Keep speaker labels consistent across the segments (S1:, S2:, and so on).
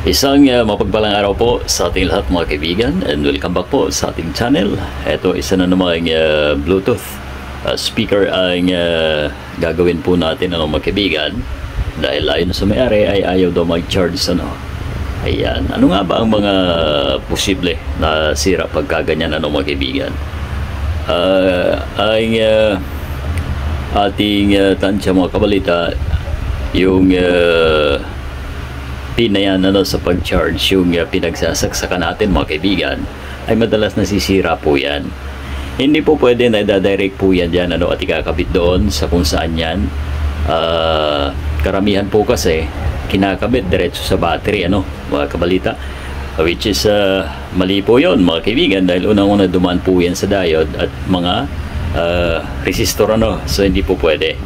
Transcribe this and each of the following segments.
S1: Isang mapagpalang araw po sa ating lahat mga kaibigan, and welcome back po sa ating channel. Ito isa na namang Bluetooth speaker ang gagawin po natin mga kaibigan. Dahil ayon sa may-ari ay ayaw daw mag-charge Ayan, ano nga ba ang mga posible na sira pagka ganyan mga kaibigan? Ang ating tansya mga kabalita, yung pin na yan sa pag-charge, yung pinagsasaksakan natin mga kaibigan, ay madalas nasisira po yan. Hindi po pwede na i-direct po yan dyan at ikakabit doon sa kung saan yan. Karamihan po kasi kinakabit diretso sa battery mga kabalita, which is mali po yun mga kaibigan, dahil unang-una dumaan po yan sa diode at mga resistor so hindi po pwede.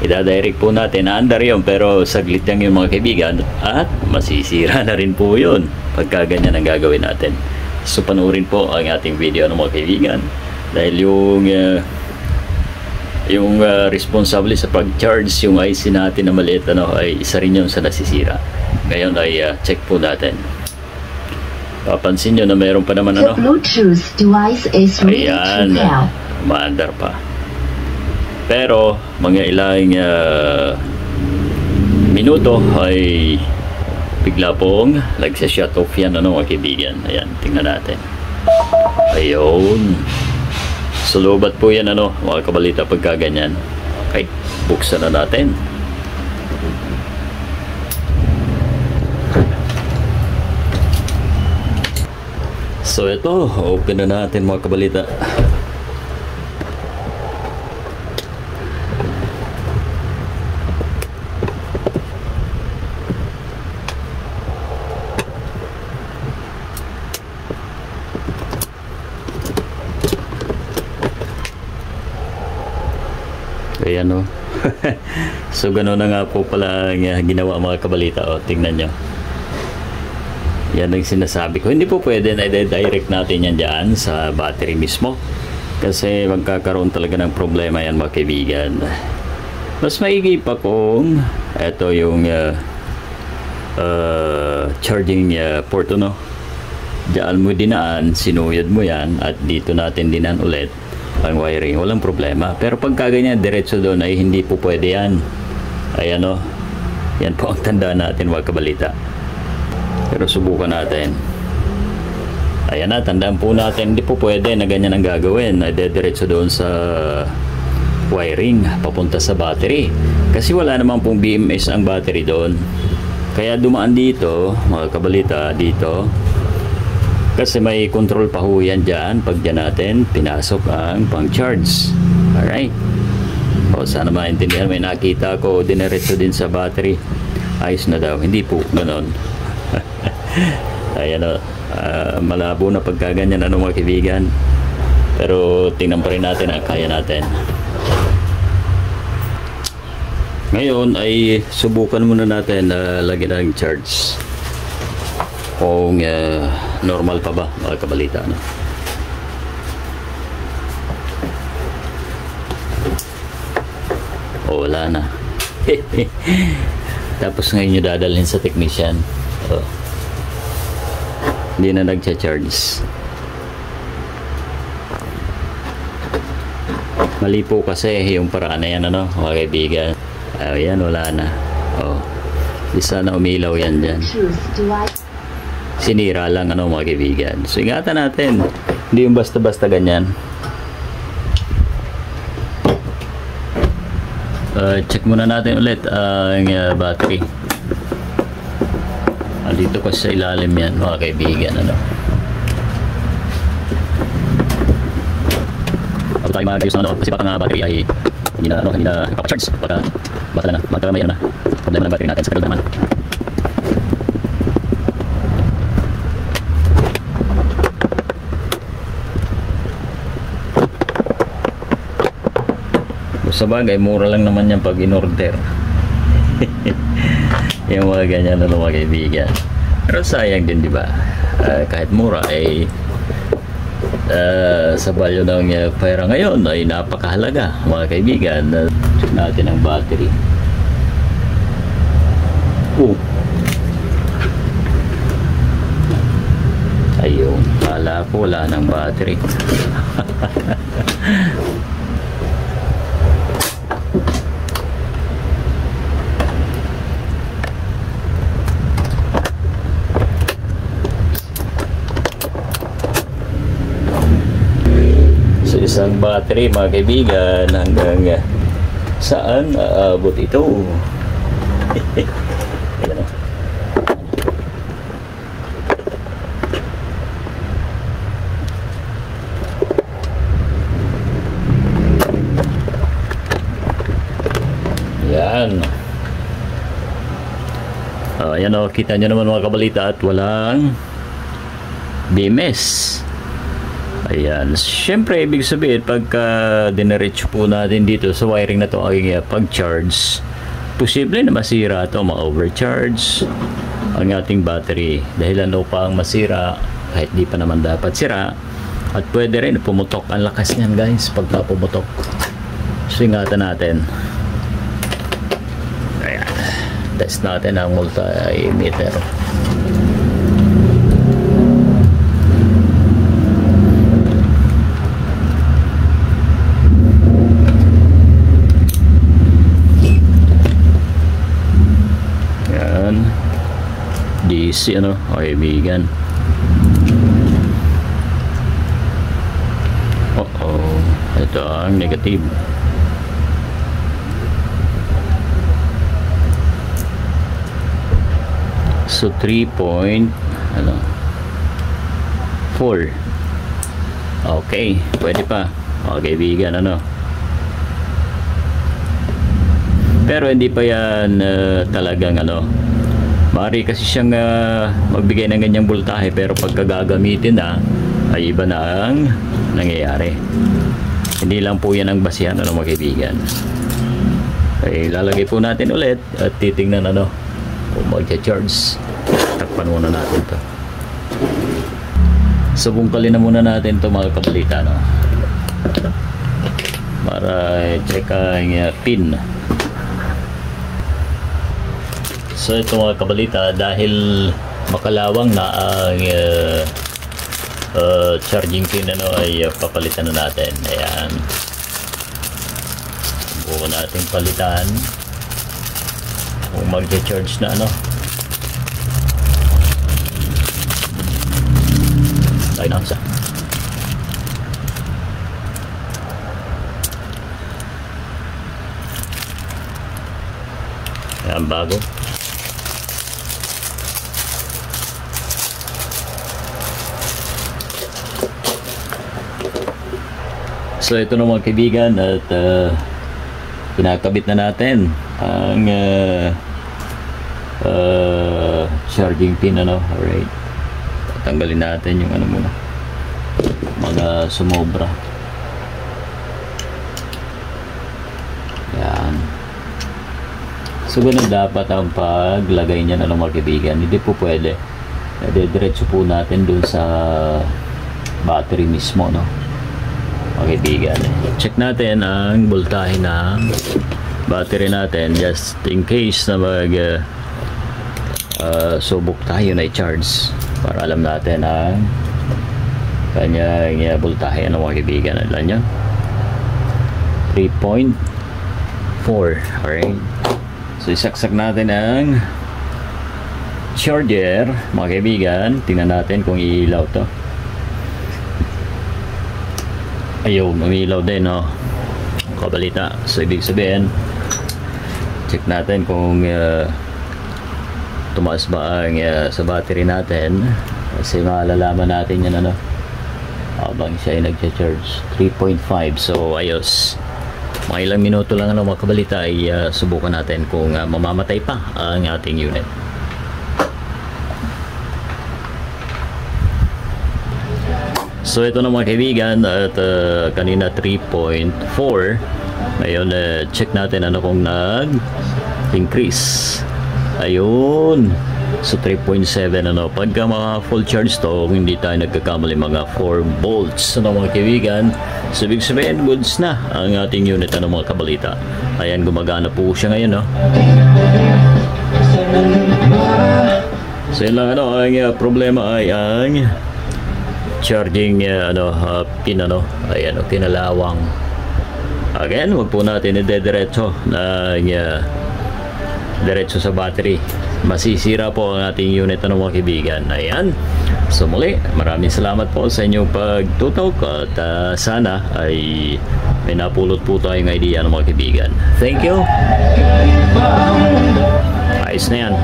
S1: Ida-direct po natin, naandar yun, pero saglit lang yung mga kaibigan at masisira na rin po yun pagka ganyan ang gagawin natin. So panoorin po ang ating video mga kaibigan, dahil yung responsable sa pag-charge yung IC natin na maliit ay isa rin yun sa nasisira. Ngayon ay check po natin. Papansin nyo na mayroon pa naman
S2: The Bluetooth device is ready to pair.
S1: Maandar pa. Pero mga ilang minuto ay bigla pong nagsa-shut off yan mga kaibigan. Ayan, tingnan natin. Ayun. Sulubat po yan mga kabalita pagka ganyan. Okay, buksan na natin. So ito, open na natin mga kabalita. Ayan so gano'n na nga po pala ang ginawa mga kabalita. Tingnan nyo, yan ang sinasabi ko. Hindi po pwede na i-direct natin yan dyan sa battery mismo, kasi magkakaroon talaga ng problema yan mga kaibigan. Mas maigi pa kung ito yung charging port dyan mo dinaan, sinuyod mo yan at dito natin dinaan ulit ang wiring, walang problema. Pero pagka ganyan diretso doon ay hindi po pwede yan. Ayan yan po ang tandaan natin mga kabalita. Pero subukan natin. Ayan na, tandaan po natin, hindi po pwede na ganyan ang gagawin, ay diretso doon sa wiring papunta sa battery, kasi wala naman pong BMS ang battery doon. Kaya dumaan dito mga kabalita, dito, kasi may control pa ho yan dyan. Pag dyan natin pinasok ang pang charge. Alright, sana maintindihan. May nakita ko dinerecho din sa battery, ayos na daw. Hindi po ganon. Ayan malabo na pagkaganyan mga kaibigan, pero tingnan pa rin natin ang kaya natin. Ngayon ay subukan muna natin lagyan ng charge kung normal pa ba mga kabalita wala na. Tapos ngayon yung dadalhin sa technician, hindi na nagcha-charge. Mali po kasi yung paraan na yan mga kaibigan. Ayan, wala na. Isa na umilaw yan dyan. Sinira lang mga kaibigan. So ingatan natin, hindi yung basta-basta ganyan. Check muna natin ulit ang battery. Dito kasi sa ilalim yan mga kaibigan. Bago tayo mag-ayos kasi baka nga battery ay hindi na kapag-charge, baka na may problema ng battery natin sa kalod naman. Sa bagay, mura lang naman yan pag in-order. Yung mga ganyan mga kaibigan. Pero sayang din, di ba? Kahit mura ay sa value ng pera ngayon ay napakahalaga mga kaibigan. Check natin ang battery. Naku, wala ng battery. So isang battery mga kaibigan, hanggang saan aabot ito? Ayan o. Yan. Ayan o, kita nyo naman mga kabalita at walang BMS. Ayan. Siyempre, ibig sabihin, pagka dinerecho po natin dito sa wiring na ito aking pag-charge, posible na masira ito, ma-overcharge ang ating battery. Dahilan upang masira, kahit di pa naman dapat sira. At pwede rin, pumutok. Ang lakas niyan guys, pagka pumutok. So, ingatan natin. Test natin ang multimeter. Yan. DC ano, kaibigan. Ito ang negative. So 3.4. Okay, pwede pa. Kaibigan ano. Pero hindi pa yan talagang ano. Maaari kasi siyang magbigay ng ganyang voltahe, pero pagka gagamitin na ay iba na ang nangyayari. Hindi lang po yan ang basihan ano mga kaibigan. Okay, lalagay po natin ulit at titingnan ano kung mag-charge. Takpan muna natin to. So bungkalin na muna natin to mga kabalita no? Para check ang pin. So ito mga kabalita, dahil makalawang na ang charging pin ano, ay papalitan na natin. Ayan, buo natin palitan kung mag-charge na ano. Tayo na isa. Ayan, bago. So ito na mga kaibigan at pinakabit na natin ang charging pin ano. Alright, tatanggalin natin yung ano muna, mga sumobra. Yan. So ganun dapat ang paglagay niyan ano mga kaibigan. Hindi po pwede diretso po natin dun sa battery mismo no mga kaibigan. Check natin ang voltahe ng battery natin just in case na mag subok tayo na i-charge, para alam natin ang kanyang voltahe ano mga kaibigan. Alam nyo, 3.4. alright, so isaksak natin ang charger mga kaibigan. Tingnan natin kung iilaw to. Ayun, umilaw din no kabalita. So ibig sabihin, check natin kung tumaas ba ang sa battery natin, kasi malalaman natin yan ano habang siya ay nagcha-charge. 3.5. so ayos, mga ilang minuto lang ano mga kabalita ay subukan natin kung mamamatay pa ang ating unit. So ito na mga kaibigan at kanina 3.4. Ngayon check natin ano kung nag-increase. Ayun. So 3.7 ano. Pagka mga full charge to, kung hindi tayo nagkakamali, mga 4 volts ano mga kaibigan. So ibig sabihin goods na ang ating unit ano mga kabalita. Ayan, gumagana po siya ngayon no. So yun lang ano, ang problema ay ang charging pin ayan, kinalawang. Again, wag po natin idediretso na diretso sa battery. Masisira po ang ating unit mga kaibigan. Ayan. So muli, maraming salamat po sa inyong pagtutok at sana ay may napulot po tayong idea mga kaibigan. Thank you. Ayos na yan.